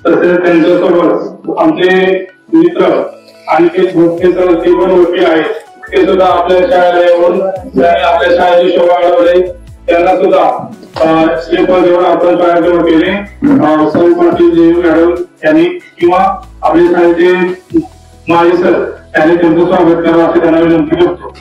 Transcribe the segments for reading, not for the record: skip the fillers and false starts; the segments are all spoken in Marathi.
तसेच त्यांच्यासोबत आमचे मित्र आणि ते पण वकील आहेत, ते सुद्धा आपल्या शाळेला येऊन आपल्या शाळेची शोभा वाढवली. त्यांना सुद्धा श्रीफळ देऊन आपण शाळेचे वकील सौ पाटील जी मॅडम यांनी किंवा आपल्या शाळेचे माजी सर यांनी त्यांचं स्वागत करावं असे त्यांना विनंती करतो.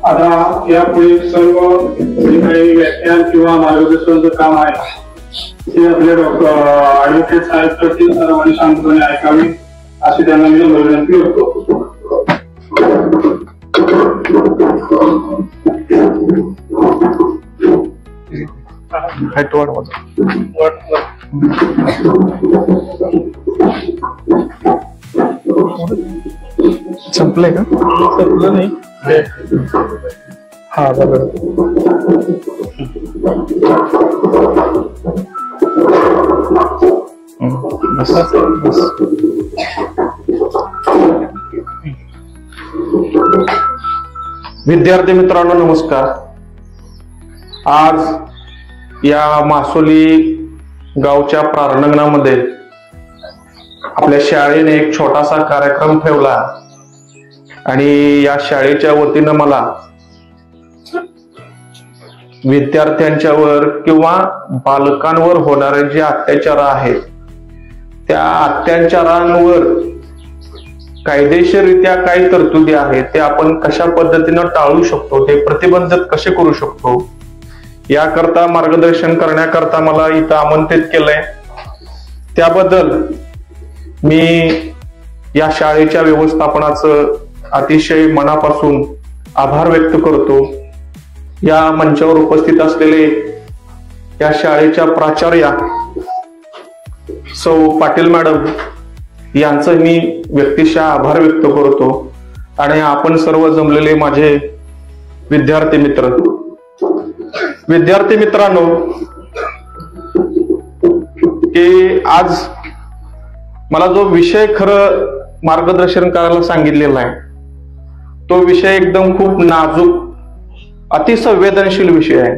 आता यापुढे सर्व जे काही व्याख्यान किंवा मार्गदर्शनाचं काम आहे ते आपले ऍडव्होकेट साहेब करतील. सर्वांनी शांतपणे ऐकावे अशी त्यांना मी विनंती करतो. संपलंय का? संपलं नाही. हा बरोबर. विद्यार्थी मित्रांनो नमस्कार. आज या मासोली गावच्या प्रांगणामध्ये आपल्या शाळेने एक छोटासा कार्यक्रम ठेवला आणि या शाळेच्या वतीनं मला विद्यार्थ्यांच्यावर किंवा बालकांवर होणारे जे अत्याचार आहेत त्या अत्याचारांवर कायदेशीररित्या काही तरतुदी आहेत ते आपण कशा पद्धतीनं टाळू शकतो, ते प्रतिबंधित कसे करू शकतो याकरता मार्गदर्शन करण्याकरता मला इथं आमंत्रित केलंय. त्याबद्दल मी या शाळेच्या व्यवस्थापनाचं अतिशय मनापासून आभार व्यक्त करतो. या मंचावर उपस्थित असलेले या शाळेच्या प्राचार्या सौ पाटील मॅडम यांचं मी व्यक्तिशः आभार व्यक्त करतो. आणि आपण सर्व जमलेले माझे विद्यार्थी मित्रांनो की आज मला जो विषय खरं मार्गदर्शन करायला सांगितलेला आहे तो विषय एकदम खूप नाजूक अतिसंवेदनशील विषय आहे.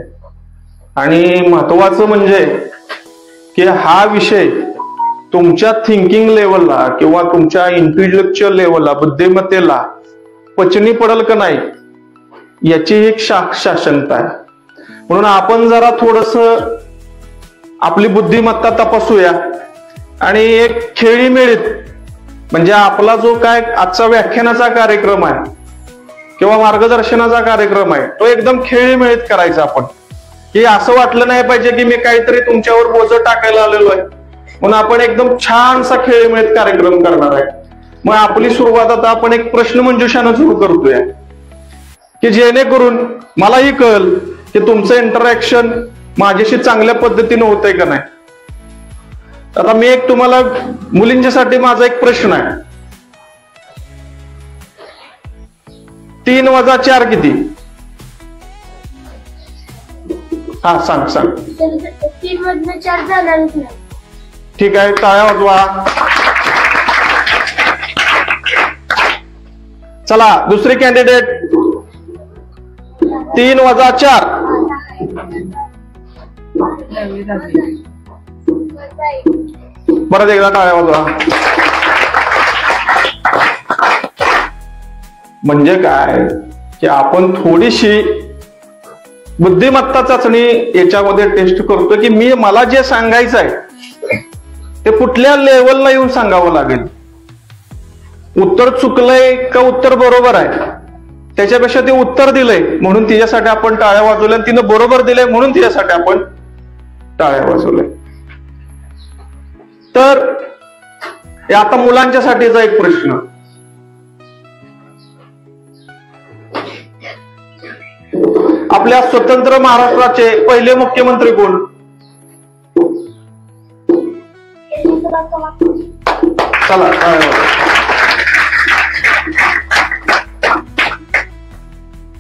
आणि महत्वाचं म्हणजे की हा विषय तुमच्या थिंकिंग लेवलला किंवा तुमच्या इंटेलेक्च्युअल लेवलला बुद्धिमत्तेला पचनी पडेल का नाही याची एक साशंकता आहे. म्हणून आपण जरा थोडस आपली बुद्धिमत्ता तपासूया आणि एक खेळीमेळीत म्हणजे आपला जो काय आजचा व्याख्यानाचा कार्यक्रम आहे किंवा मार्गदर्शनाचा कार्यक्रम आहे तो एकदम खेळीमेळीत करायचा. आपण की असं वाटलं नाही पाहिजे की मी काहीतरी तुमच्यावर बोझ टाकायला आलेलो आहे, म्हणून आपण एकदम छानसा खेळीमेळीत कार्यक्रम करणार आहे. मग आपली सुरुवात आता आपण एक प्रश्नमंजुषानं सुरू करतोय की जेणेकरून मलाही कळेल की तुमचं इंटरॅक्शन माझ्याशी चांगल्या पद्धतीने होतंय का नाही. आता मी एक तुम्हाला मुलींच्यासाठी माझा एक प्रश्न आहे. 3 + 4 किती? हा सांग. 3 मधनं 4 जाणारच नाही. ठीक आहे, टाळ्या वाजवा. चला दुसरी कॅन्डिडेट. 3 + 4 परत एकदा टाळ्या वाजवा. म्हणजे काय की आपण थोडीशी बुद्धिमत्ता चाचणी याच्यामध्ये टेस्ट करतो की मला जे सांगायचं आहे ते कुठल्या लेवलला येऊन सांगावं लागेल. उत्तर चुकलंय का उत्तर बरोबर आहे त्याच्यापेक्षा ते उत्तर दिलंय म्हणून तिच्यासाठी आपण टाळ्या वाजवल्या, तिनं बरोबर दिलंय म्हणून तिच्यासाठी आपण टाळ्या वाजवल्या. तर आता मुलांच्यासाठीचा एक प्रश्न. आपल्या स्वतंत्र महाराष्ट्राचे पहिले मुख्यमंत्री कोण? चला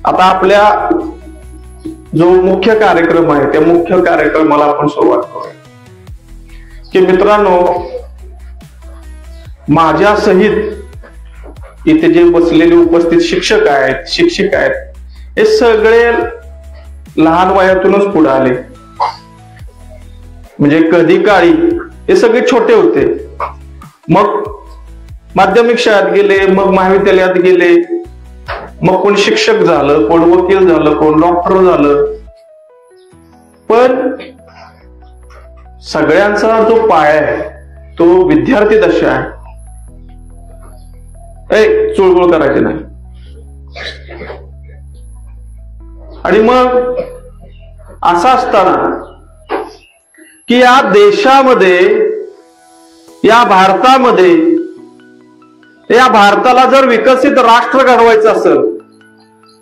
आता आपल्या जो मुख्य कार्यक्रम आहे त्या मुख्य कार्यक्रमाला आपण सुरुवात करूया. की मित्रांनो, माझ्या सहित इथे जे बसलेले उपस्थित शिक्षक आहेत, शिक्षिका आहेत, हे सगळे लहान वयातूनच पुढे आले. म्हणजे कधी काळी हे सगळे छोटे होते, मग माध्यमिक शाळेत गेले, मग महाविद्यालयात गेले, मग कोण शिक्षक झालं, कोण वकील झालं, कोण डॉक्टर झालं. पण सगळ्यांचा जो पाया आहे तो विद्यार्थी दशा आहे. चुळबुळ करायची नाही. आणि मग असं असताना की या देशामध्ये, या भारतामध्ये, या भारताला जर विकसित राष्ट्र घडवायचं असेल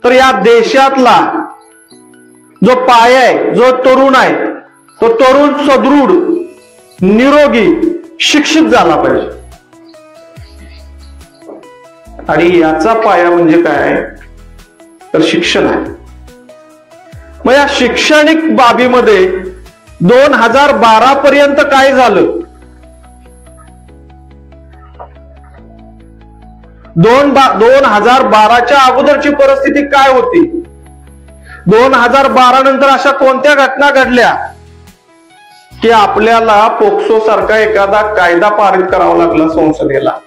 तर या देशातला जो पाया आहे, जो तरुण आहे, तो तरुण सदृढ, निरोगी, शिक्षित झाला पाहिजे. आणि याचा पाया म्हणजे काय तर शिक्षण आहे. मग या शैक्षणिक बाबीमध्ये 2012 पर्यंत काय झालं? 2012च्या अगोदरची परिस्थिती काय होती? 2012 नंतर अशा कोणत्या घटना घडल्या की आपल्याला पोक्सो सारखा एखादा कायदा पारित करावा लागला संसदेला?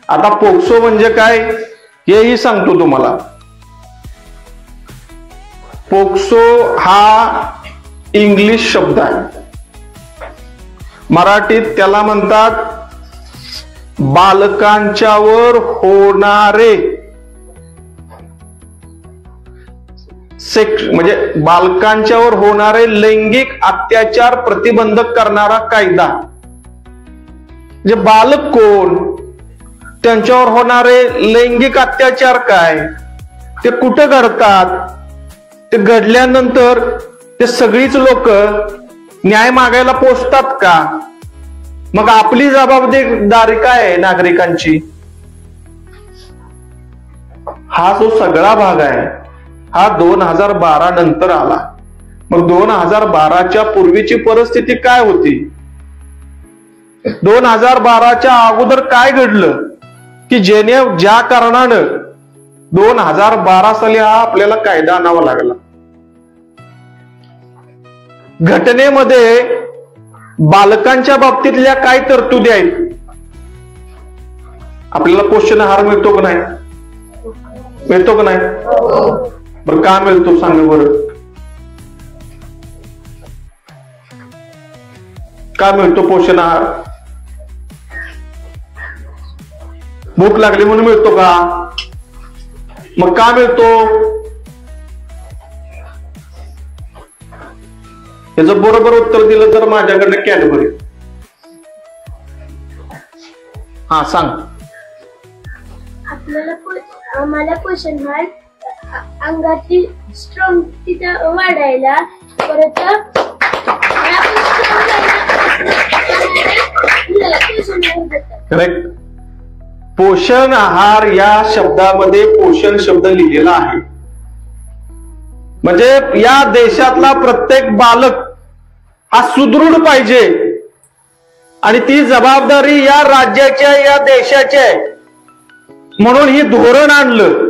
आता पोक्सो म्हणजे काय हेही सांगतो तुम्हाला. पोक्सो हा इंग्लिश शब्द आहे. मराठीत त्याला म्हणतात बालकांच्यावर होणारे म्हणजे बालकांच्यावर होणारे लैंगिक अत्याचार प्रतिबंधक करणारा कायदा. म्हणजे बालक कोण, त्यांच्यावर होणारे लैंगिक अत्याचार काय, ते कुठं घडतात, ते घडल्यानंतर ते सगळीच लोक न्याय मागायला पोचतात का? मग आपली जबाबदारी काय आहे नागरिकांची? हा जो सगळा भाग आहे हा 2012 नंतर आला. मग 2012च्या पूर्वीची परिस्थिती काय होती? 2012च्या अगोदर काय घडलं की ज्या कारणानं 2012 साली हा आपल्याला कायदा आणावा लागला. घटनेमध्ये बालकांच्या बाबतीतल्या काय तरतुदी आहेत? आपल्याला पोषण मिळतो का नाही? मिळतो का नाही? बरं का मिळतो सांगा बरं. का मिळतो पोषण आहार? भूक लागली म्हणून मिळतो का? मग का मिळतो? याचं बरोबर उत्तर दिलं तर माझ्याकडे कॅडबरी. हा सांग. आम्हाला पोषण आहार अंगातील स्ट्रॉंग तिथं वाढायला, परत करेक्ट. पोषण आहार या शब्दामध्ये पोषण शब्द लिहिलेला आहे. म्हणजे या देशातला प्रत्येक बालक हा सुदृढ पाहिजे आणि ती जबाबदारी या राज्याच्या, या देशाची आहे. म्हणून ही धोरण आणलं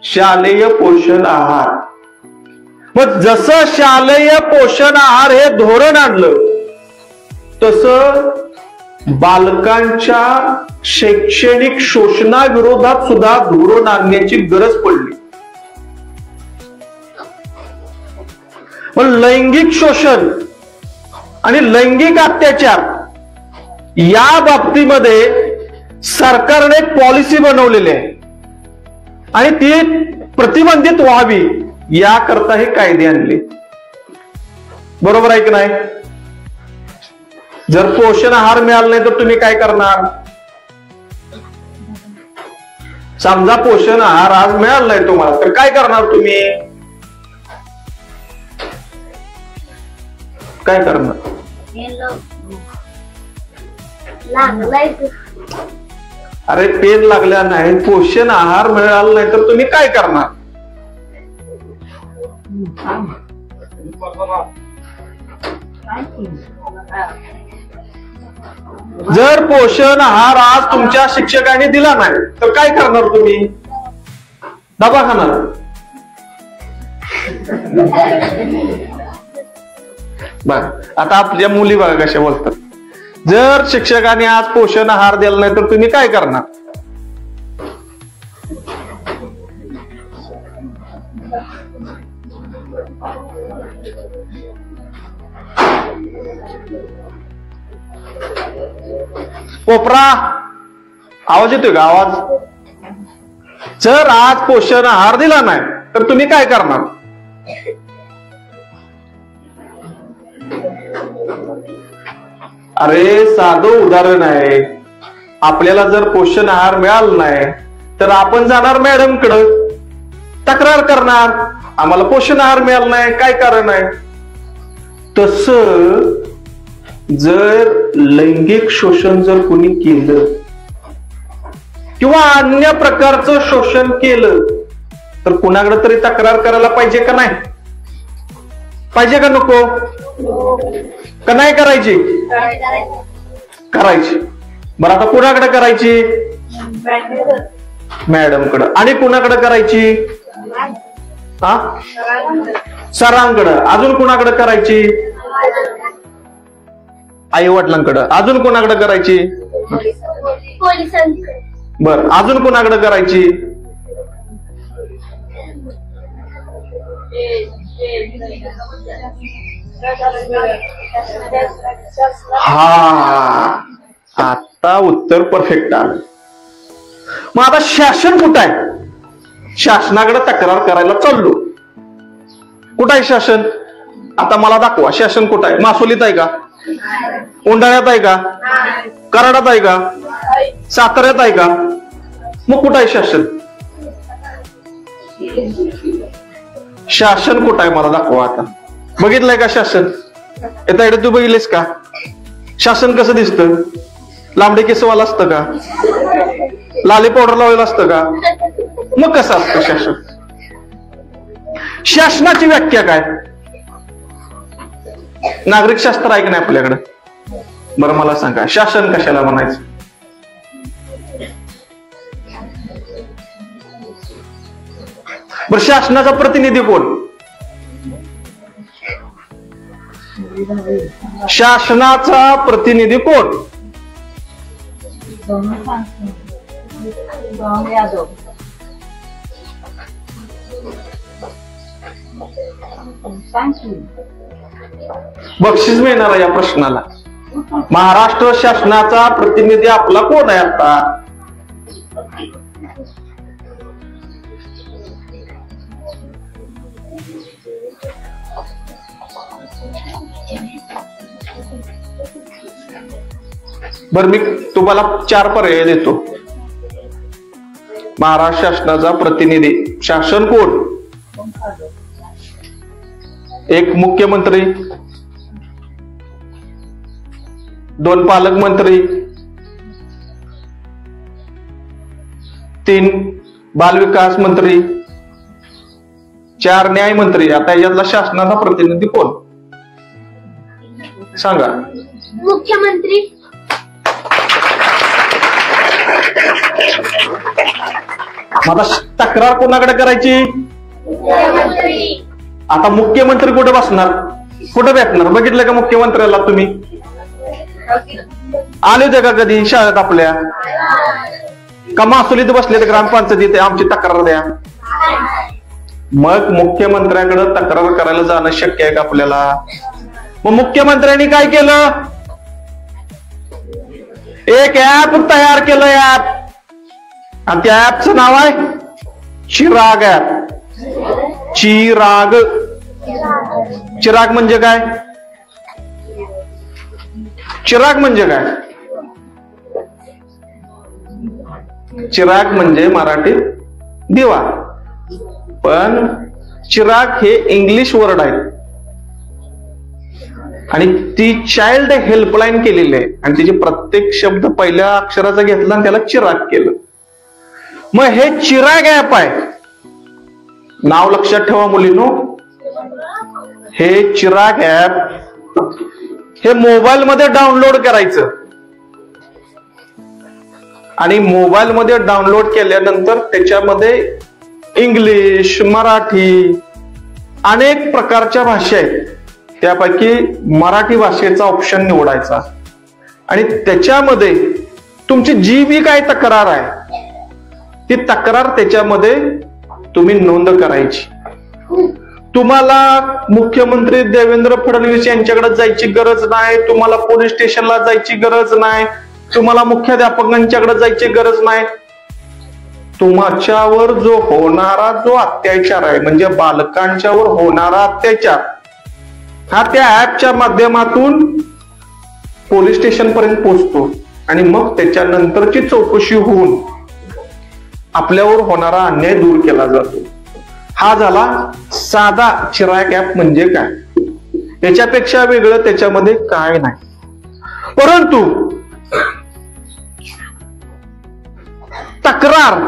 शालेय पोषण आहार. मग जसं शालेय पोषण आहार हे धोरण आणलं तसं बालकांच्या शैक्षणिक शोषणाविरोधात सुद्धा धोरण आणण्याची गरज पडली. पण लैंगिक शोषण आणि लैंगिक अत्याचार या बाबतीमध्ये सरकारने एक पॉलिसी बनवलेली आहे आणि ती प्रतिबंधित व्हावी याकरता हे कायदे आणले. बरोबर आहे की नाही? जर पोषण आहार मिळाला नाही तर तुम्ही काय करणार? समजा पोषण आहार आज मिळाला नाही तुम्हाला, तर काय करणार तुम्ही? काय करणार? अरे पेन लागल्या नाही, पोषण आहार मिळाला नाही तर तुम्ही काय करणार? जर पोषण आहार आज तुमच्या शिक्षकांनी दिला नाही तर काय करणार तुम्ही? डबा खाणार? बर, आता आपल्या मुली बघा कशा बोलतात. जर शिक्षकांनी आज पोषण आहार दिला नाही तर तुम्ही काय करणार? कोपरा आवाज येतोय का? आवाज. जर आज पोषण आहार दिला नाही तर तुम्ही काय करणार? अरे साधं उदाहरण आहे. आपल्याला जर पोषण आहार मिळाला नाही तर आपण जाणार मॅडम कडे, तक्रार करणार, आम्हाला पोषण आहार मिळाला नाही, काय कारण आहे? तस जर लैंगिक शोषण जर कोणी केलं किंवा अन्य प्रकारचं शोषण केलं तर कुणाकडे तरी तक्रार करायला पाहिजे का नाही? पाहिजे का नको? का नाही करायची? करायची. बरं, आता कुणाकडे करायची? मॅडमकडे. आणि कुणाकडे करायची? हा, सरांकडे. अजून कुणाकडे करायची? आई वडिलांकडे. अजून कोणाकडे करायची? पोलिसांकडे. बर, अजून कोणाकडे करायची? हा, आता उत्तर परफेक्ट आलं. मग आता शासन कुठं आहे? शासनाकडे तक्रार करायला चाललो. कुठं आहे शासन? आता मला दाखवा, शासन कुठं आहे? मासोलीत आहे का? उंडाळ्यात आहे का? कराडात आहे का? साताऱ्यात आहे का? मग कुठं आहे शासन? शासन कुठं आहे मला दाखवा आता. बघितलंय का शासन? येता येतं तू बघितलेस का? शासन कसं दिसतं? लांबडे केसवाला असतं का? लाली पावडर लावलेलं असतं का? मग कसं असतं शासन? शासनाची व्याख्या काय? नागरिक शास्त्र आहे की नाही आपल्याकडे? बरं मला सांगा, शासन कशाला म्हणायचं? बरं, शासनाचा प्रतिनिधी कोण? शासनाचा प्रतिनिधी कोण? बक्षीस मिळणार या प्रश्नाला. महाराष्ट्र शासनाचा प्रतिनिधी आपला कोण आहे आता? बर, मी तुम्हाला 4 पर्याय देतो. महाराष्ट्र शासनाचा प्रतिनिधी शासन कोण? एक मुख्यमंत्री, 2 पालकमंत्री, 3 बालविकास मंत्री, 4 न्यायमंत्री. आता यातला शासनाचा प्रतिनिधी कोण सांगा? मुख्यमंत्री. आता तक्रार कोणाकडे करायची? आता मुख्यमंत्री कुठे बसणार? कुठे भेटणार? बघितलं का मुख्यमंत्र्याला तुम्ही? आले होते का कधी शाळेत आपल्या? का मासुलीत बसले तर ग्रामपंचायतीत आमची तक्रार द्या? मग मुख्यमंत्र्याकडे तक्रार करायला जाणं शक्य आहे का आपल्याला? मग मुख्यमंत्र्यांनी काय केलं? एक ऍप तयार केलं. ऍप, आणि त्या ऍपचं नाव आहे चिराग ऍप. चिराग. चिराग म्हणजे काय? चिराग म्हणजे काय? चिराग म्हणजे मराठीत दिवा, पण चिराग हे इंग्लिश वर्ड आहे आणि ती चाइल्ड हेल्पलाईन केलेली आहे आणि तिचे प्रत्येक शब्द पहिल्या अक्षराचा घेतला आणि त्याला चिराग केलं. मग हे चिराग ऍप आहे. नाव लक्षात ठेवा मुलींनो, हे चिराग ऍप हे मोबाईल मध्ये डाउनलोड करायचं आणि मोबाईल मध्ये डाउनलोड केल्यानंतर त्याच्यामध्ये इंग्लिश, मराठी अनेक प्रकारच्या भाषा आहेत. त्यापैकी मराठी भाषेचा ऑप्शन निवडायचा आणि त्याच्यामध्ये तुमची जी बी काय तक्रार आहे ती तक्रार त्याच्यामध्ये तुम्ही नोंद करायची. तुम्हाला मुख्यमंत्री देवेंद्र फडणवीस यांच्याकडे जायची गरज नाही, तुम्हाला पोलीस स्टेशनला जायची गरज नाही, तुम्हाला मुख्याध्यापकांच्याकडे जायची गरज नाही. तुमच्यावर जो होणारा जो अत्याचार आहे म्हणजे बालकांच्यावर होणारा अत्याचार हा त्या ऍपच्या माध्यमातून पोलीस स्टेशन पर्यंत पोहोचतो आणि मग त्याच्यानंतरची चौकशी होऊन आपल्यावर होणारा अन्याय दूर केला जातो. हा झाला साधा चिराग ऍप म्हणजे काय. याच्यापेक्षा वेगळं त्याच्यामध्ये काय नाही. परंतु तक्रार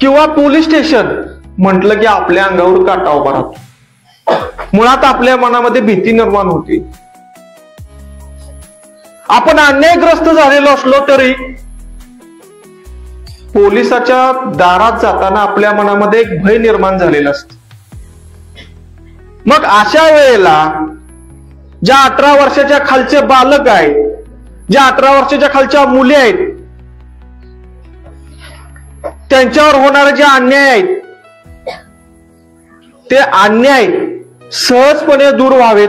किंवा पोलीस स्टेशन म्हटलं की आपल्या अंगावर काटा उभा राहतो. मुळात आपल्या मनामध्ये भीती निर्माण होती. आपण अन्यायग्रस्त झालेलो असलो तरी पोलिसाच्या दारात जाताना आपल्या मनामध्ये एक भय निर्माण झालेला असतो. मग अशा वेळेला ज्या 18 वर्षाच्या खालचे बालक आहेत, ज्या 18 वर्षाच्या खालच्या मुली आहेत, त्यांच्यावर होणारे जे अन्याय आहेत ते अन्याय सहजपणे दूर व्हावेत,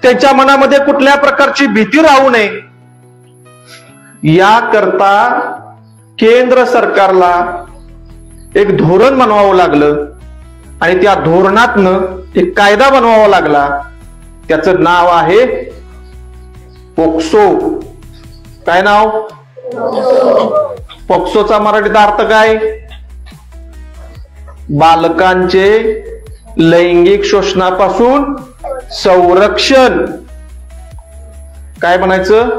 त्यांच्या मनामध्ये कुठल्या प्रकारची भीती राहू नये याकरता केंद्र सरकारला एक धोरण बनवावं लागलं आणि त्या धोरणातनं एक कायदा बनवावा लागला. त्याचं नाव आहे पोक्सो. काय नाव? पोक्सोचा मराठीत अर्थ काय? बालकांचे लैंगिक शोषणापासून संरक्षण. काय म्हणायचं?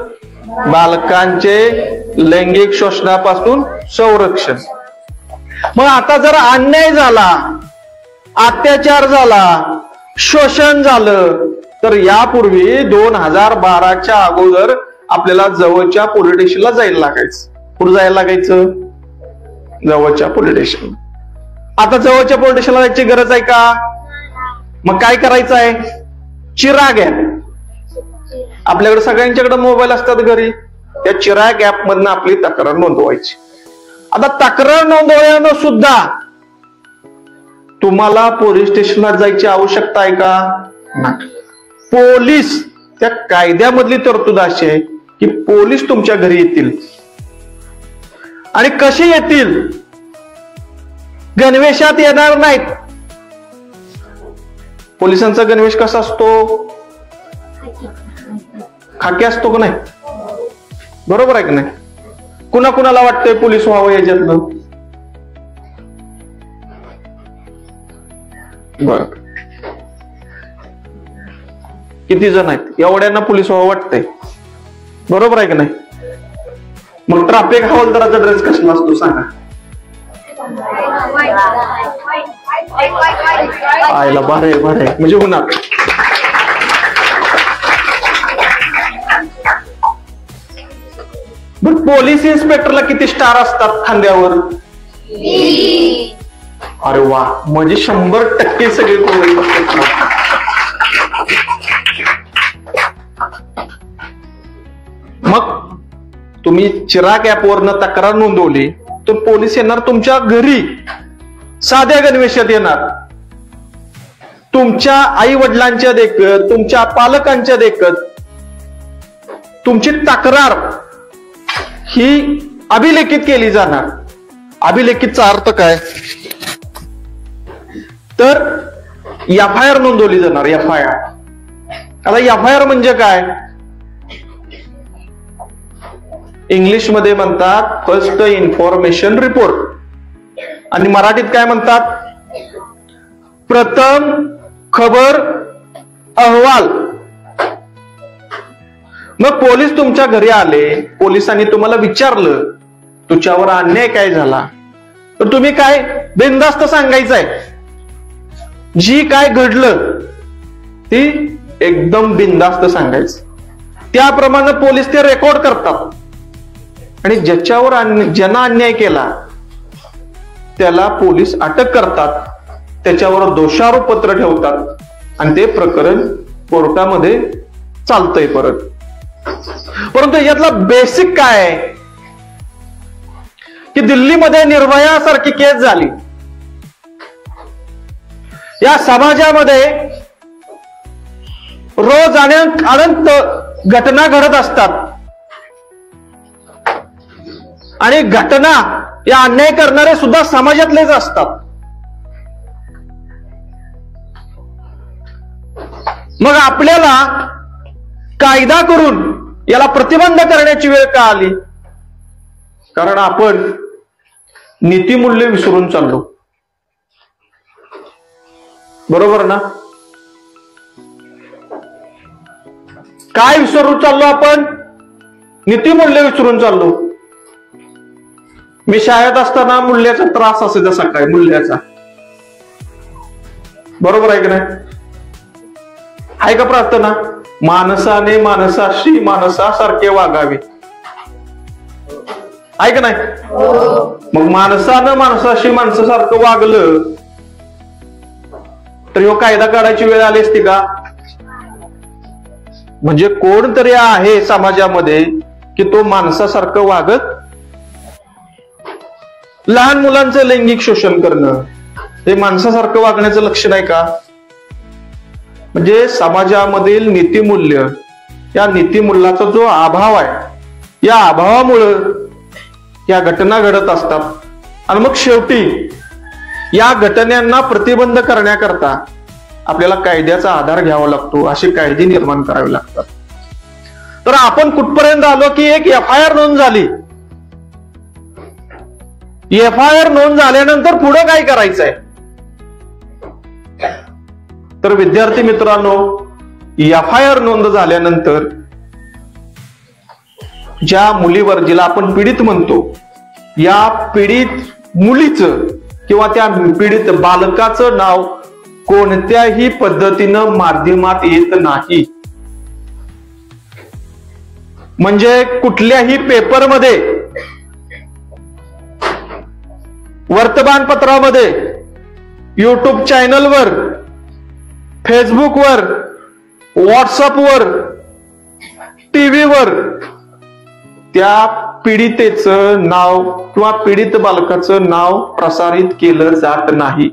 बालकांचे लैंगिक शोषणापासून संरक्षण. मग आता जर अन्याय झाला, अत्याचार झाला, शोषण झालं तर यापूर्वी 2012च्या अगोदर आपल्याला जवळच्या पोलीस स्टेशनला जायला लागायचं. कुठं जायला लागायचं? जवळच्या पोलीस स्टेशन. आता जवळच्या पोलीस स्टेशनला जायची गरज आहे का? मग काय करायचं आहे? चिराग ऍप. आपल्याकडे सगळ्यांच्याकडे मोबाईल असतात घरी. त्या चिराग ऍप मधनं आपली तक्रार नोंदवायची. आता तक्रार नोंदवल्यानं सुद्धा तुम्हाला पोलीस स्टेशनला जायची आवश्यकता आहे का? नाही. पोलीस, त्या कायद्यामधली तरतूद अशी आहे की पोलीस तुमच्या घरी येतील. आणि कसे येतील? गणवेशात येणार नाहीत. पोलिसांचा गणवेश कसा असतो? खाकी असतो का नाही? बरोबर आहे का नाही? कुणाला वाटतंय पोलीस व्हावं याच्यातलं? बर, किती जण आहेत? एवढ्यांना पोलीस व्हावं वाटतंय. बरोबर आहे का नाही? मग ट्रॅफिक हवालदाराचा ड्रेस कसला असतो सांगा? आयला बरं आहे म्हणजे होणार. पोलीस इन्स्पेक्टरला किती स्टार असतात खांद्यावर? अरे वा, म्हणजे 100% सगळे पोलीस. मग तुम्ही चिराग ऍपवरनं तक्रार नोंदवली तर पोलीस येणार तुमच्या घरी, साध्या गणवेशात येणार. तुमच्या आई वडिलांच्या देखत, तुमच्या पालकांच्या देखत तुमची तक्रार ही अभिलेखित केली जाणार. अभिलेखितचा अर्थ काय? तर FIR नोंदवली जाणार. FIR. आता FIR म्हणजे काय? इंग्लिशमध्ये म्हणतात फर्स्ट इन्फॉर्मेशन रिपोर्ट आणि मराठीत काय म्हणतात? प्रथम खबर अहवाल. मग पोलीस तुमच्या घरी आले, पोलिसांनी तुम्हाला विचारलं तुझ्यावर अन्याय काय झाला, तर तुम्ही काय बिनधास्त सांगायचंय. जी काय घडलं ती एकदम बिनधास्त सांगायचं. त्याप्रमाणे पोलीस ते रेकॉर्ड करतात आणि ज्यांना अन्याय केला त्याला पोलीस अटक करतात, त्याच्यावर दोषारोपपत्र ठेवतात आणि ते प्रकरण कोर्टामध्ये चालतंय परत. परंतु यातला बेसिक काय आहे की दिल्लीमध्ये निर्भया सारखी केस झाली. या समाजामध्ये रोज अनंत घटना घडत असतात आणि घटना या अन्याय करणारे सुद्धा समाजातलेच असतात. मग आपल्याला कायदा करून याला प्रतिबंध करण्याची वेळ का आली? कारण आपण नीतिमूल्य विसरून चाललो. बरोबर ना? काय विसरून चाललो आपण? नीतिमूल्य विसरून चाललो. मी शाळेत असताना मूल्याचा त्रास असायचा सकाळी, मूल्याचा. बरोबर आहे की नाही? आहे का प्रार्थना? माणसाने माणसाशी माणसासारखे वागावे, आहे का नाही? मग माणसानं माणसाशी माणसासारखं वागलं तर ह्यो कायदा काढायची वेळ आली असती का? म्हणजे कोणतरी आहे समाजामध्ये की तो माणसासारखं वागत. लहान मुलांचं लैंगिक शोषण करणं हे माणसासारखं वागण्याचं लक्षण आहे का? म्हणजे समाजामधील नीतिमूल्य, या नीतिमूल्याचा जो अभाव आहे, या अभावामुळं या घटना घडत असतात. आणि मग शेवटी या घटनांना प्रतिबंध करण्याकरता आपल्याला कायद्याचा आधार घ्यावा लागतो, अशी कायदे निर्माण करावे लागतात. तर आपण कुठपर्यंत आलो की एक FIR नोंद झाली. FIR नोंद झाल्यानंतर पुढे काय करायचंय? तर विद्यार्थी मित्रांनो, FIR नोंद झाल्यानंतर ज्या मुलीवर, जिला आपण पीडित म्हणतो, या पीडित मुलीचं किंवा त्या पीडित बालकाचं नाव कोणत्याही पद्धतीनं माध्यमात येत नाही. म्हणजे कुठल्याही पेपरमध्ये, वर्तमानपत्रामध्ये, युट्यूब चॅनलवर, फेसबुकवर, व्हॉट्सअपवर, टीव्हीवर त्या पीडितेचं नाव किंवा पीडित बालकाचं नाव प्रसारित केलं जात नाही.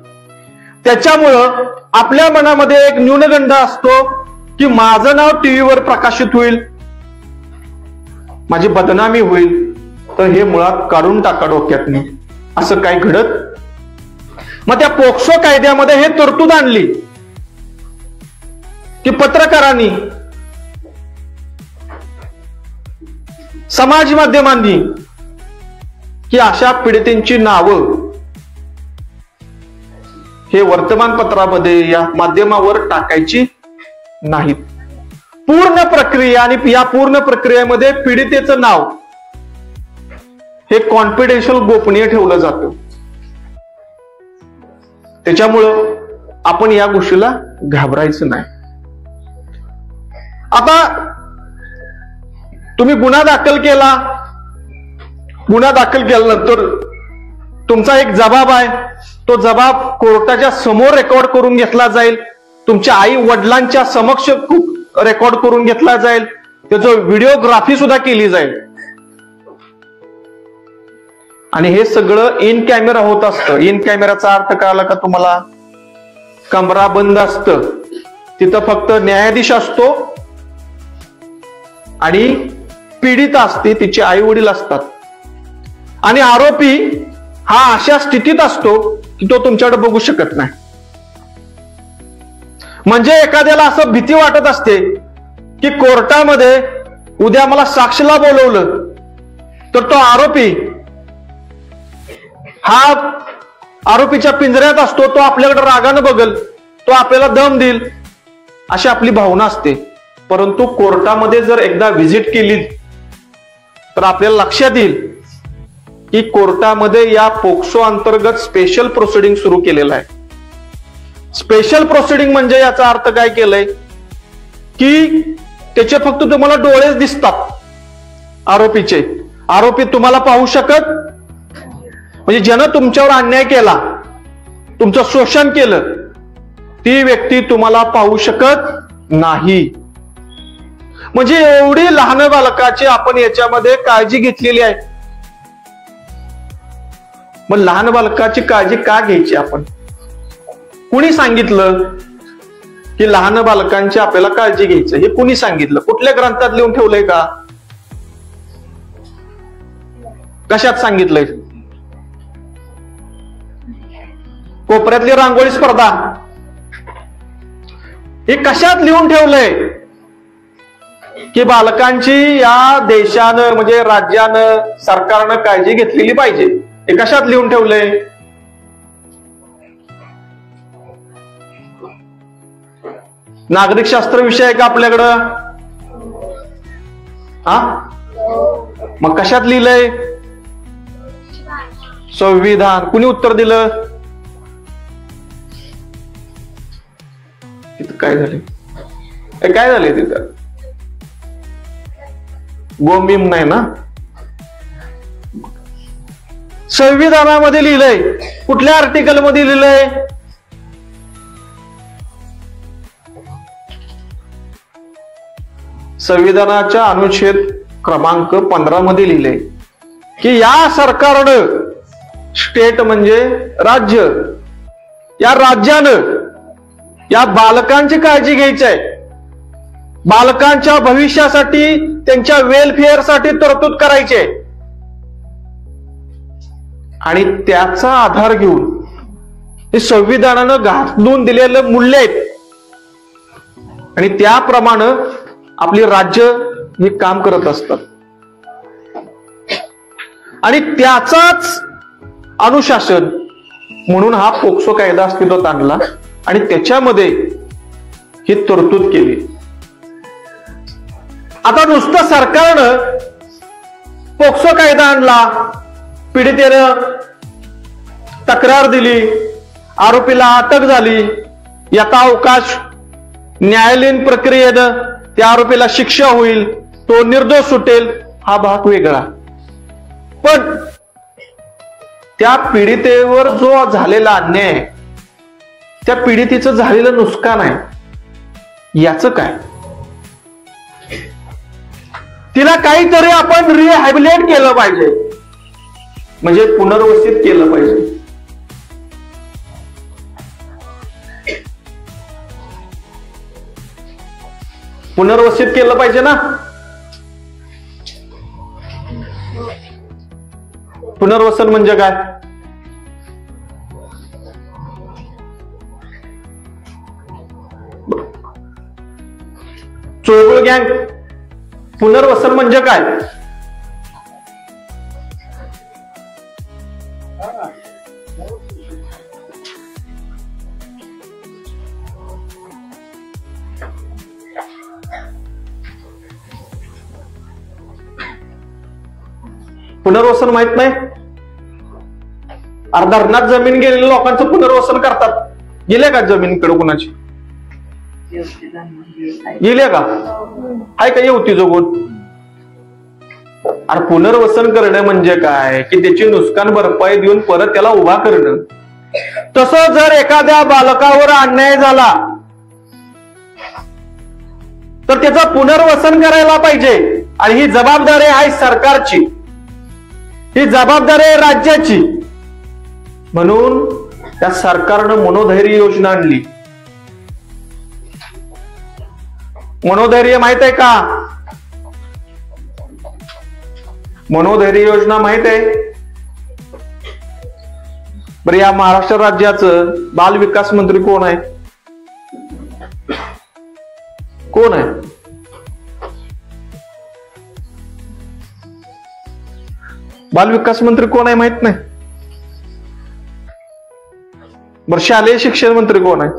त्याच्यामुळं आपल्या मनामध्ये एक न्यूनगंड असतो की माझं नाव टीव्हीवर प्रकाशित होईल, माझी बदनामी होईल. तर हे मुळात काढून टाका डोक्यातनी. असं काय घडत? मग त्या पोक्सो कायद्यामध्ये हे तरतूद आणली की पत्रकारांनी, समाज माध्यमांनी की अशा पीडितांची नावं हे वर्तमानपत्रामध्ये, या माध्यमावर टाकायची नाहीत. पूर्ण प्रक्रिया, आणि या पूर्ण प्रक्रियेमध्ये पीडितेचं नाव हे कॉन्फिडेन्शियल, गोपनीय ठेवलं जातं. त्याच्यामुळं आपण या गोष्टीला घाबरायचं नाही. आता तुम्ही गुन्हा दाखल केला, गुन्हा दाखल केल्यानंतर तुमचा एक जबाब आहे, तो जबाब कोर्टाच्या समोर रेकॉर्ड करून घेतला जाईल, तुमच्या आई वडिलांच्या समक्ष रेकॉर्ड करून घेतला जाईल, त्याचं व्हिडिओग्राफी सुद्धा केली जाईल. आणि हे सगळं इन कॅमेरा होत असतं. इन कॅमेराचा अर्थ कळाला का तुम्हाला? कमरा बंद असतं, तिथं फक्त न्यायाधीश असतो आणि पीडिता असते, तिचे आई वडील असतात, आणि आरोपी हा अशा स्थितीत असतो की तो तुमच्याकडे बघू शकत नाही. म्हणजे एखाद्याला असं भीती वाटत असते की कोर्टामध्ये उद्या मला साक्षीला बोलवलं तर तो आरोपी हा आरोपीच्या पिंजऱ्यात असतो, तो आपल्याकडे रागानं बघल, तो आपल्याला दम देईल अशी आपली भावना असते. परंतु कोर्टामध्ये जर एकदा व्हिजिट केली तर आपल्याला लक्षात येईल की कोर्टामध्ये या पोक्सो अंतर्गत स्पेशल प्रोसिडिंग सुरू केलेलं आहे. स्पेशल प्रोसिडिंग म्हणजे याचा अर्थ काय केलंय की त्याचे फक्त तुम्हाला डोळेच दिसतात आरोपीचे. आरोपी तुम्हाला पाहू शकत, म्हणजे ज्यानं तुमच्यावर अन्याय केला, तुमचं शोषण केलं, ती व्यक्ती तुम्हाला पाहू शकत नाही. म्हणजे एवढी लहान बालकाची आपण याच्यामध्ये काळजी घेतलेली आहे. मग लहान बालकाची काळजी का घ्यायची आपण? कुणी सांगितलं की लहान बालकांची आपल्याला काळजी घ्यायचं? हे कुणी सांगितलं? कुठल्या ग्रंथात लिहून ठेवलंय का? कशात सांगितलंय? कोपऱ्यातली रांगोळी स्पर्धा हे कशात लिहून ठेवलंय की बालकांची या देशानं म्हणजे राज्यानं सरकारनं काळजी घेतलेली पाहिजे? हे कशात लिहून ठेवलंय? नागरिक शास्त्र विषय आहे का आपल्याकडं? हा, मग कशात लिहिलंय? संविधान. कुणी उत्तर दिलं? तिथं काय झाले? काय झाले तिथं? गोंबीम नाही ना? संविधानामध्ये लिहिलंय. कुठल्या आर्टिकल मध्ये लिहिलंय? संविधानाच्या अनुच्छेद क्रमांक 15 मध्ये लिहिलंय की या सरकारनं, स्टेट म्हणजे राज्य, या राज्यानं या बालकांची काळजी घ्यायची आहे. बालकांच्या भविष्यासाठी, त्यांच्या वेलफेअरसाठी तरतूद करायची आहे. आणि त्याचा आधार घेऊन हे संविधानानं घालून दिलेलं मूल्य आहेत आणि त्याप्रमाणे आपली राज्य हे काम करत असतात. आणि त्याचाच अनुशासन म्हणून हा पोक्सो कायदा अस्तित्वात आणला आणि त्याच्यामध्ये ही तरतूद केली. आता नुसतं सरकारनं पोक्सो कायदा आणला, पीडितेनं तक्रार दिली, आरोपीला अटक झाली, यथावकाश न्यायालयीन प्रक्रियेनं त्या आरोपीला शिक्षा होईल, तो निर्दोष सुटेल, हा भाग वेगळा. पण त्या पीडितेवर जो झालेला अन्याय, त्या पीडितेचं झालेलं नुकसान आहे, याचं काय? तिला काहीतरी आपण रिहॅबिलिटेट केलं पाहिजे, म्हणजे पुनर्वसित केलं पाहिजे. पुनर्वसित केलं पाहिजे ना? पुनर्वसन म्हणजे काय? चोळबुळ गँग पुनर्वसन म्हणजे काय? पुनर्वसन माहित नाही? धरणात जमीन गेलेल्या लोकांचं पुनर्वसन करतात. गेले का जमिनीकडे कुणाची? गेले का? हाय का येवती जगून? आणि पुनर्वसन करणं म्हणजे काय की त्याची नुकसान भरपाई देऊन परत त्याला उभा करणं. तसं जर एखाद्या बालकावर अन्याय झाला तर त्याचं पुनर्वसन करायला पाहिजे. आणि ही जबाबदारी आहे सरकारची, ही जबाबदारी आहे राज्याची. म्हणून त्या सरकारनं मनोधैर्य योजना आणली. मनोधैर्य माहित आहे का? मनोधैर्य योजना माहित आहे? बरं, या महाराष्ट्र राज्याचं बाल विकास मंत्री कोण आहे? कोण आहे? बालविकास मंत्री कोण आहे माहित नाही? बरं, शालेय शिक्षण मंत्री कोण आहे?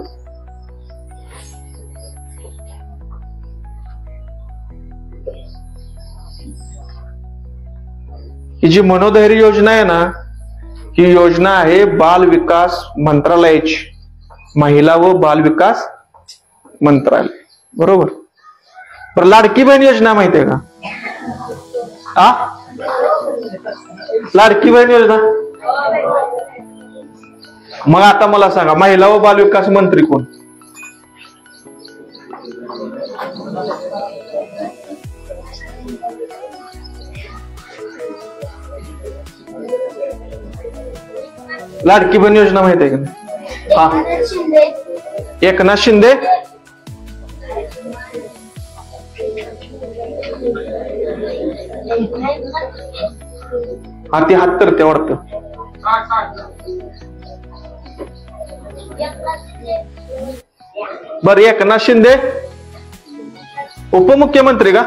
ही जी मनोधैर्य योजना आहे ना, ही योजना आहे बाल विकास मंत्रालयाची, महिला व बाल विकास मंत्रालय, बरोबर. पण लाडकी बहीण योजना माहितीये का? लाडकी बहीण योजना. मग आता मला सांगा, महिला व बाल विकास मंत्री कोण? लाडकी बहीण योजना माहिती आहे का? एकनाथ शिंदे. हा, ती हात करते वाटतं. बर, एकनाथ शिंदे उपमुख्यमंत्री का?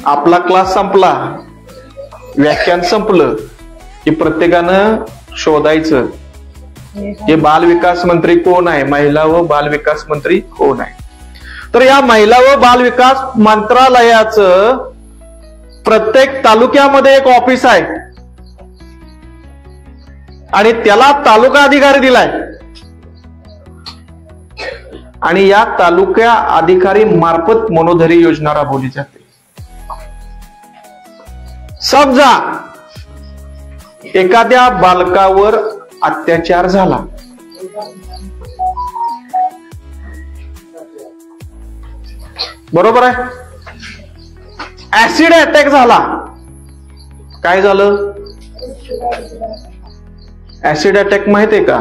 आपला क्लास संपला, व्याख्यान संपलं की प्रत्येकानं शोधायचं हे बाल विकास मंत्री कोण आहे, महिला व बाल विकास मंत्री कोण आहे. तर या महिला व बाल विकास मंत्रालयाचं प्रत्येक तालुक्यामध्ये एक ऑफिस आहे आणि त्याला तालुका अधिकारी दिलाय आणि या तालुका अधिकारी मार्फत मनोधैर्य योजना राबवली जाते. समजा एखाद्या बालकावर अत्याचार झाला, बरोबर आहे, ऍसिड अटॅक झाला. काय झालं? ऍसिड अटॅक माहितीये का?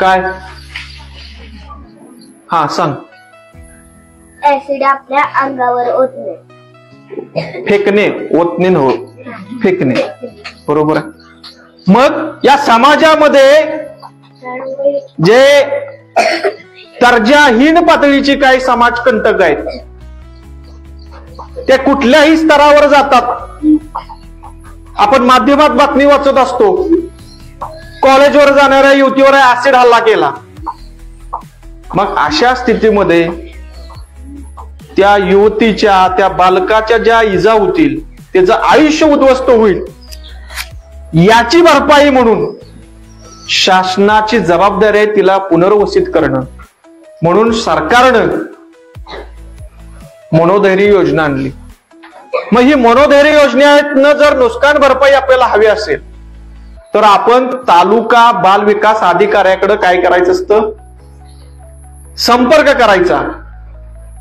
काय? हा, सांग. ऍसिड आपल्या अंगावर ओतणे, फेकणे, ओतणे हो, फेकणे, बरोबर आहे. मग या समाजामध्ये जे दर्जाहीन पातळीची काही समाजकंटक आहेत ते कुठल्याही स्तरावर जातात. आपण माध्यमात बातमी वाचत असतो, कॉलेजवर जाणाऱ्या युवतीवर ऍसिड हल्ला केला. मग अशा स्थितीमध्ये त्या युवतीच्या, त्या बालकाच्या ज्या इजा होतील, त्याचं आयुष्य उद्ध्वस्त होईल, याची भरपाई म्हणून शासनाची जबाबदारी आहे तिला पुनर्वसित करणं. म्हणून सरकारनं मनोधैर्य योजना आणली. मग ही मनोधैर्य योजनेतनं जर नुकसान भरपाई आपल्याला हवी असेल तर आपण तालुका बाल विकास अधिकाऱ्याकडे काय करायचं असतं? संपर्क करायचा.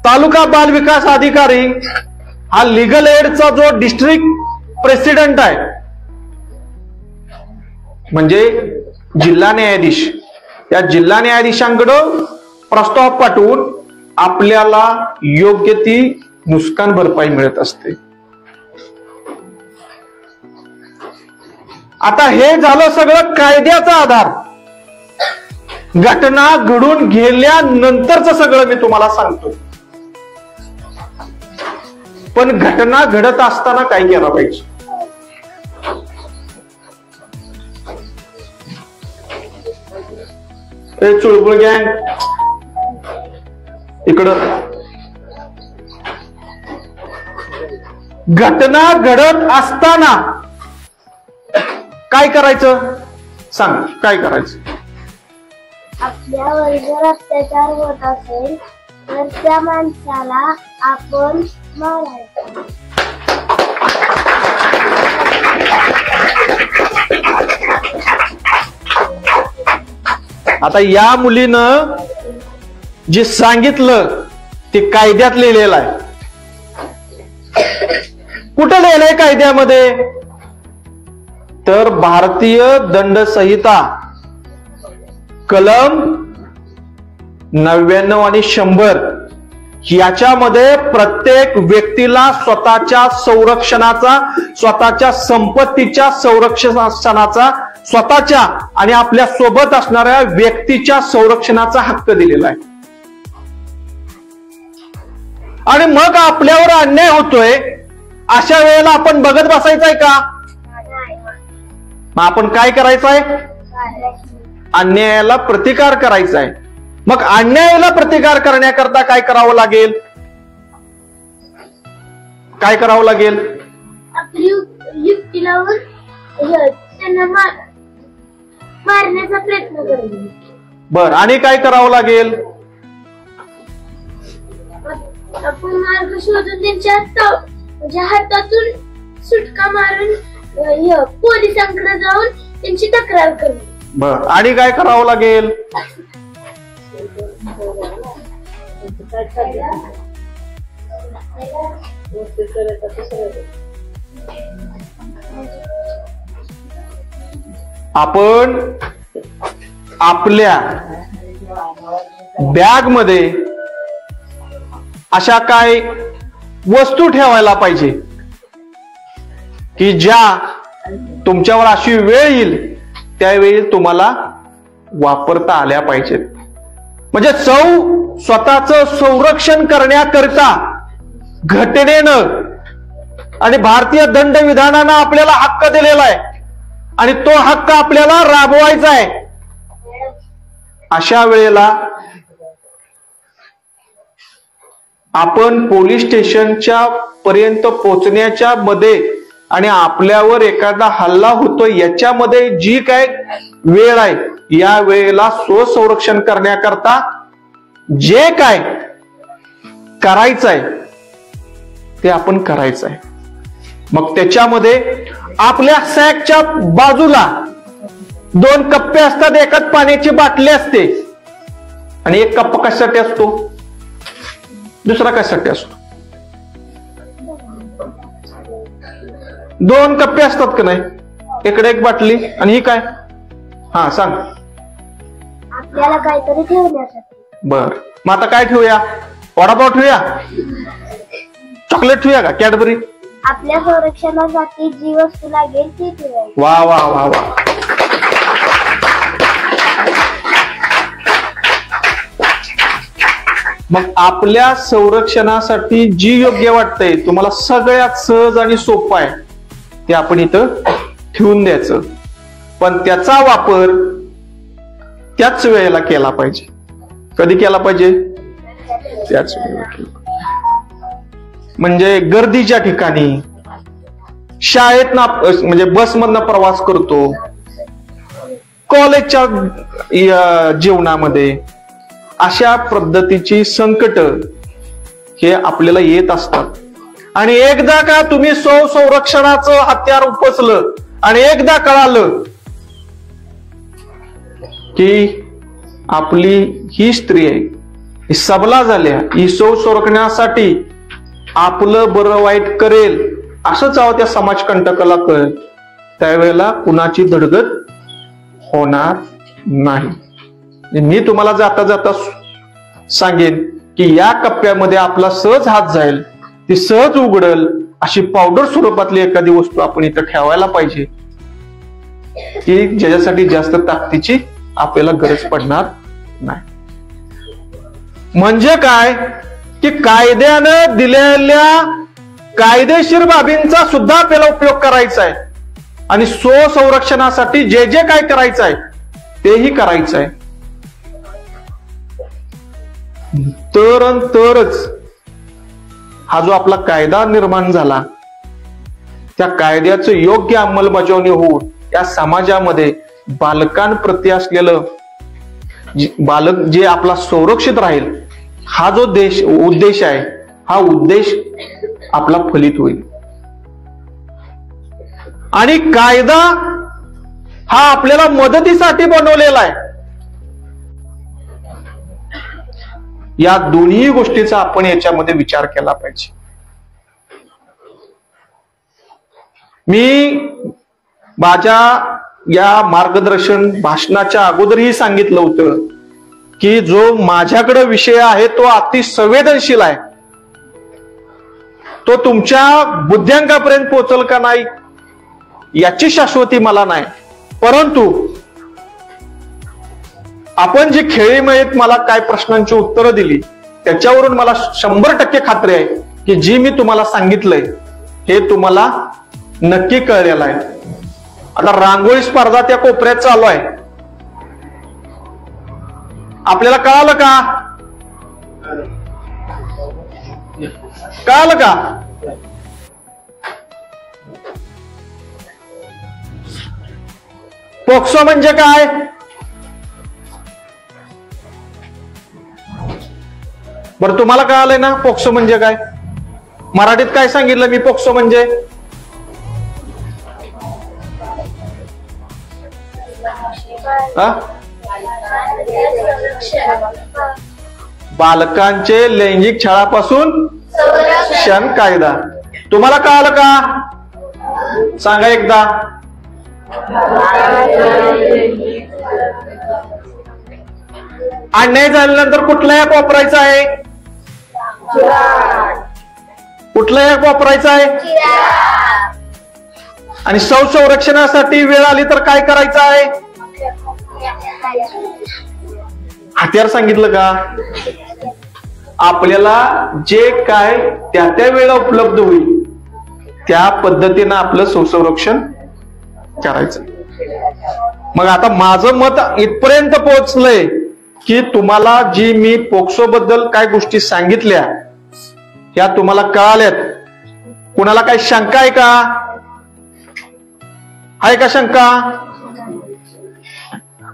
तालुका बाल विकास अधिकारी हा लिगल एडचा जो डिस्ट्रिक्ट प्रेसिडेंट आहे, म्हणजे जिल्हा न्यायाधीश, या जिल्हा न्यायाधीशांकडे प्रस्ताव पाठवून आपल्याला योग्य ती नुकसान भरपाई मिळत असते. आता हे झालं सगळं कायद्याचा आधार. घटना घडून गेल्यानंतरच सगळं मी तुम्हाला सांगतो. पण घटना घडत असताना काय केलं पाहिजे? चुळबुळ गँग इकडं. घटना घडत असताना काय करायचं सांग? काय करायचं? आपल्यावर जर अत्याचार होत असेल तर त्या माणसाला आपण मारायचं. आता या मुलीनं जे सांगितलं ते कायद्यात लिहिलेलं आहे. कुठं लिहिलंय कायद्यामध्ये? तर भारतीय दंड संहिता कलम 99 आणि 100 याच्यामध्ये प्रत्येक व्यक्तीला स्वतःच्या संरक्षणाचा, स्वतःच्या संपत्तीच्या संरक्षणाचा, स्वतःच्या आणि आपल्या सोबत असणाऱ्या व्यक्तीच्या संरक्षणाचा हक्क दिलेला आहे. आणि मग आपल्यावर अन्याय होतोय, अशा वेळेला आपण बघत बसायचंय का? मग आपण काय करायचंय? अन्यायाला प्रतिकार करायचा आहे. मग अन्यायाला प्रतिकार करण्याकरता काय करावं लागेल? काय करावं लागेल? आपली युक्ती लावून त्यांना मारण्याचा प्रयत्न करायचा. बर, आणि काय करावं लागेल? आपण मार्ग शोधून त्यांच्या हातातून सुटका मारून पोलिसांकडे जाऊन त्यांची तक्रार करणे. बर, आणि काय करावं लागेल? आपण आपल्या बॅग मध्ये अशा काय वस्तू ठेवायला पाहिजे की ज्या तुमच्यावर अशी वेळ येईल त्यावेळी तुम्हाला वापरता आल्या पाहिजेत. म्हणजे स्वतःचं संरक्षण करण्याकरता घटनेनं आणि भारतीय दंडविधानानं आपल्याला हक्क दिलेला आहे आणि तो हक्क आपल्याला राबवायचा आहे. अशा वेळेला आपण पोलीस स्टेशनच्या पर्यंत पोहोचण्याच्या मध्ये आणि आपल्यावर एखादा हल्ला होतो याच्यामध्ये जी काय वेळ आहे, या वेळेला स्वसंरक्षण करण्याकरता जे काय करायचंय ते आपण करायचं आहे. मग त्याच्यामध्ये आपल्या सॅकच्या बाजूला 2 कप्पे असतात. एकात पाण्याची बाटली असते आणि एक कप्पा कशासाठी असतो, दुसरा कशासाठी असतो? 2 कप्पे असतात का नाही? इकडे एक बाटली आणि ही काय? हा, सांग. आपल्याला काहीतरी ठेवण्यासाठी. बर, मग आता काय ठेवूया? वडापाव ठेवूया? चॉकलेट ठेवूया का? कॅडबरी? आपल्या संरक्षणासाठी जी वस्तू लागेल ती ठेवायची. वा वा वा वा. मग आपल्या संरक्षणासाठी जी योग्य वाटतंय, तुम्हाला सगळ्यात सहज आणि सोपं आहे, ते आपण इथं ठेवून द्यायचं. पण त्याचा वापर त्याच वेळेला केला पाहिजे. कधी केला पाहिजे? त्याच वेळेला केला. म्हणजे गर्दीच्या ठिकाणी, शाळेत म्हणजे बसमधनं प्रवास करतो, कॉलेजच्या जीवनामध्ये अशा पद्धतीची संकट हे आपल्याला येत असतात. आणि एकदा का तुम्ही संरक्षणाचं हत्यार उपसलं आणि एकदा कळालं की आपली ही स्त्री आहे, ही सबला झाल्या, ही संरक्षणासाठी आपलं बरं वाईट करेल असंच आहो त्या समाजकंटकाला कळेल, त्यावेळेला कुणाची धडगत होणार नाही. मी तुम्हाला जाता जाता सांगेन की या कप्प्यामध्ये आपला सहज हात जाईल, ती सहज उघडल अशी पावडर स्वरूपातली एखादी वस्तू आपण इथं ठेवायला पाहिजे की ज्याच्यासाठी जास्त ताकदीची आपल्याला गरज पडणार नाही. म्हणजे काय की कायद्यानं दिलेल्या कायदेशीर बाबींचा सुद्धा आपल्याला उपयोग करायचा आहे आणि स्वसंरक्षणासाठी जे जे काय करायचं आहे तेही करायचं आहे. तरच हा जो आपला कायदा निर्माण झाला, त्या कायद्याचं योग्य अंमलबजावणी होऊन या समाजामध्ये बालकांप्रती असलेलं बालक जे आपला संरक्षित राहील, हा जो उद्देश आहे, हा उद्देश आपला फलित होईल. आणि कायदा हा आपल्याला मदतीसाठी बनवलेला आहे. या दोन्ही गोष्टीचा आपण याच्यामध्ये विचार केला पाहिजे. मी माझ्या या मार्गदर्शन भाषणाच्या अगोदरही सांगितलं होतं की जो माझ्याकडे विषय आहे तो अति संवेदनशील आहे. तो तुमच्या बुद्ध्यांकापर्यंत पोहोचल का नाही याची शाश्वती मला नाही, परंतु आपण जी खेळीमेळीत मला काय प्रश्नांची उत्तरं दिली त्याच्यावरून मला 100% खात्री आहे की जी मी तुम्हाला सांगितलंय हे तुम्हाला नक्की कळलेलं आहे. आता रांगोळी स्पर्धा त्या कोपऱ्यात चालू आहे. आपल्याला कळालं का? कळालं का? पोक्सो म्हणजे काय? बरं तुम्हाला कळालंय ना पोक्सो म्हणजे काय? मराठीत काय सांगितलं मी पोक्सो म्हणजे? बालकांचे लैंगिक छळापासून संरक्षण कायदा. तुम्हाला कळालं का? सांगा एकदा. अन्याय झाल्यानंतर कुठला ऍप वापरायचा आहे? कुठला ऍप वापरायचा आहे? आणि संरक्षणासाठी वेळ आली तर काय करायचं आहे? हत्यार सांगितलं का? आपल्याला जे काय त्या वेळेला उपलब्ध होईल त्या पद्धतीनं आपलं संरक्षण करायचं. मग आता माझं मत इथपर्यंत पोहोचलंय की तुम्हाला जी मी पोक्सो बद्दल काय गोष्टी सांगितल्या या तुम्हाला कळाल्यात. कुणाला काही शंका आहे का? आहे का शंका?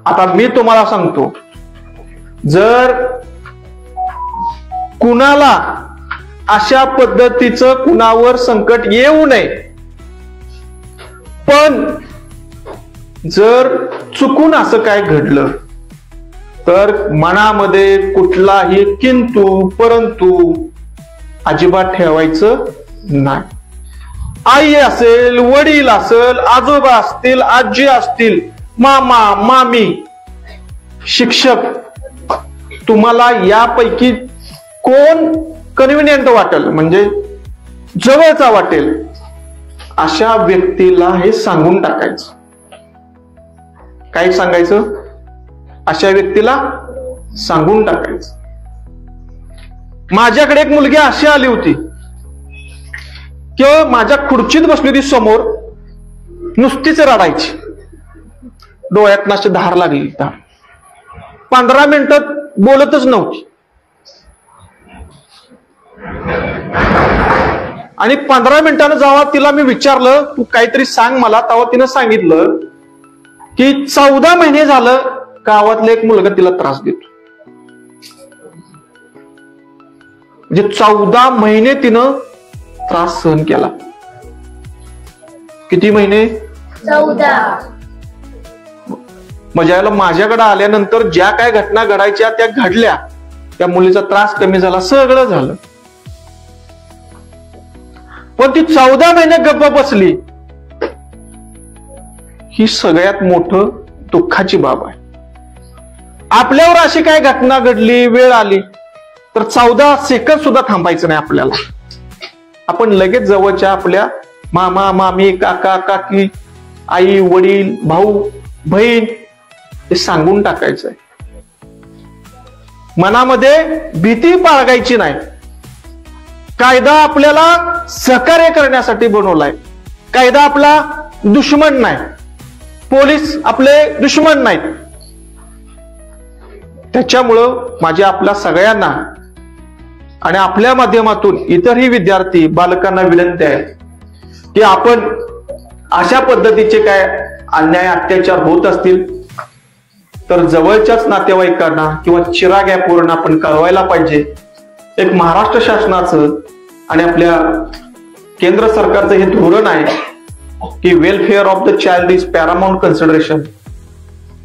आता मी तुम्हाला सांगतो, जर कुणाला अशा पद्धतीचं कुणावर संकट येऊ नये, पण जर चुकून असं काय घडलं तर मनामध्ये कुठलाही किंतु परंतु अजिबात ठेवायचं नाही. आई असेल, वडील असेल, आजोबा असतील, आजी असतील, मामा, मामी, शिक्षक, तुम्हाला यापैकी कोण कन्व्हिनियंट वाटेल म्हणजे जवळचा वाटेल अशा व्यक्तीला हे सांगून टाकायचं. काय सांगायचं? अशा व्यक्तीला सांगून टाकायचं. माझ्याकडे एक मुलगी अशी आली होती किंवा माझ्या खुर्चीत बसली होती समोर, नुसतीच रडायची, डोळ्यात अशी धार लागली, 15 मिनिटात बोलतच नव्हती. आणि 15 मिनिटांना जेव्हा तिला मी विचारलं तू काहीतरी सांग मला, तेव्हा तिनं सांगितलं की 14 महिने झालं गावातला एक मुलगा तिला त्रास देतो. म्हणजे 14 महिने तिनं त्रास सहन केला. किती महिने? 14. म्हणजे माझ्याकडे आल्यानंतर ज्या काय घटना घडायच्या त्या घडल्या, त्या मुलीचा त्रास कमी झाला, सगळं झालं. पण ती 14 महिने गप्प बसली. ही सगळ्यात मोठं दुःखाची बाब आहे. आपल्यावर अशी काय घटना घडली, वेळ आली तर 14 सेकंद सुद्धा थांबायचं नाही आपल्याला. आपण लगेच जवळच्या आपल्या मामा, मामी, काका, काकी, आई, वडील, भाऊ, बहीण हे सांगून टाकायचंय. मनामध्ये भीती बाळगायची नाही. कायदा आपल्याला सहकार्य करण्यासाठी बनवलाय. कायदा आपला दुश्मन नाही, पोलीस आपले दुश्मन नाहीत. त्याच्यामुळं माझी आपल्या सगळ्यांना आणि आपल्या माध्यमातून इतरही विद्यार्थी बालकांना विनंती आहे की आपण अशा पद्धतीचे काय अन्याय अत्याचार होत असतील तर जवळच्याच नातेवाईकांना किंवा चिराग ॲपवरून आपण कळवायला पाहिजे. एक महाराष्ट्र शासनाचं आणि आपल्या केंद्र सरकारचं हे धोरण आहे की welfare of the child is paramount consideration.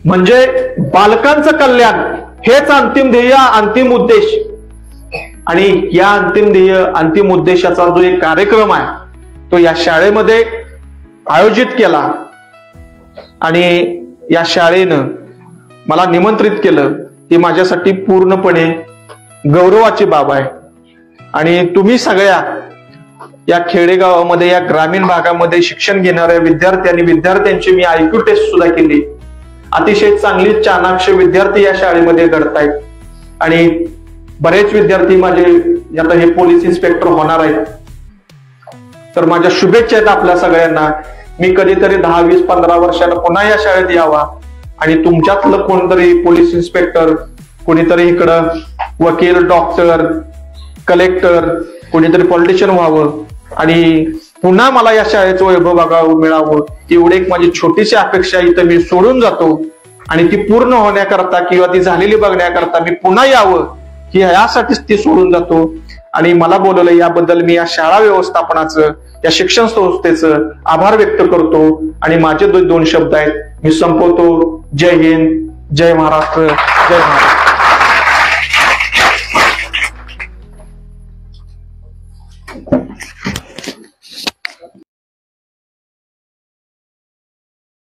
म्हणजे बालकांचं कल्याण हेच अंतिम ध्येय, अंतिम उद्देश. आणि या अंतिम ध्येय, अंतिम उद्देशाचा जो एक कार्यक्रम आहे तो या शाळेमध्ये आयोजित केला आणि या शाळेनं मला निमंत्रित केलं. ही माझ्यासाठी पूर्णपणे गौरवाची बाब आहे. आणि तुम्ही सगळ्या या खेडेगावामध्ये, या ग्रामीण भागामध्ये शिक्षण घेणाऱ्या विद्यार्थ्यांची मी IQ टेस्ट सुद्धा केली. अतिशय चांगली चाणाक्ष विद्यार्थी या शाळेमध्ये घडतायत आणि बरेच विद्यार्थी माझे आता हे पोलीस इन्स्पेक्टर होणार आहेत, तर माझ्या शुभेच्छा आहेत आपल्या सगळ्यांना. मी कधीतरी 10, 20, 15 वर्षांना पुन्हा या शाळेत यावा आणि तुमच्यातलं कोणतरी पोलीस इन्स्पेक्टर, कोणीतरी इकडं वकील, डॉक्टर, कलेक्टर, कोणीतरी पॉलिटिशियन व्हावं आणि पुन्हा मला या शाळेचं वैभव बघावं मिळावं, एवढी एक माझी छोटीशी अपेक्षा इथं मी सोडून जातो. आणि ती पूर्ण होण्याकरता किंवा ती झालेली बघण्याकरता मी पुन्हा यावं की यासाठीच ती सोडून जातो. आणि मला बोलवलं याबद्दल मी या शाळा व्यवस्थापनाचं, या शिक्षण संस्थेचं आभार व्यक्त करतो. आणि माझे 2 शब्द आहेत, मी संपवतो. जय हिंद, जय महाराष्ट्र, जय महाराष्ट्र.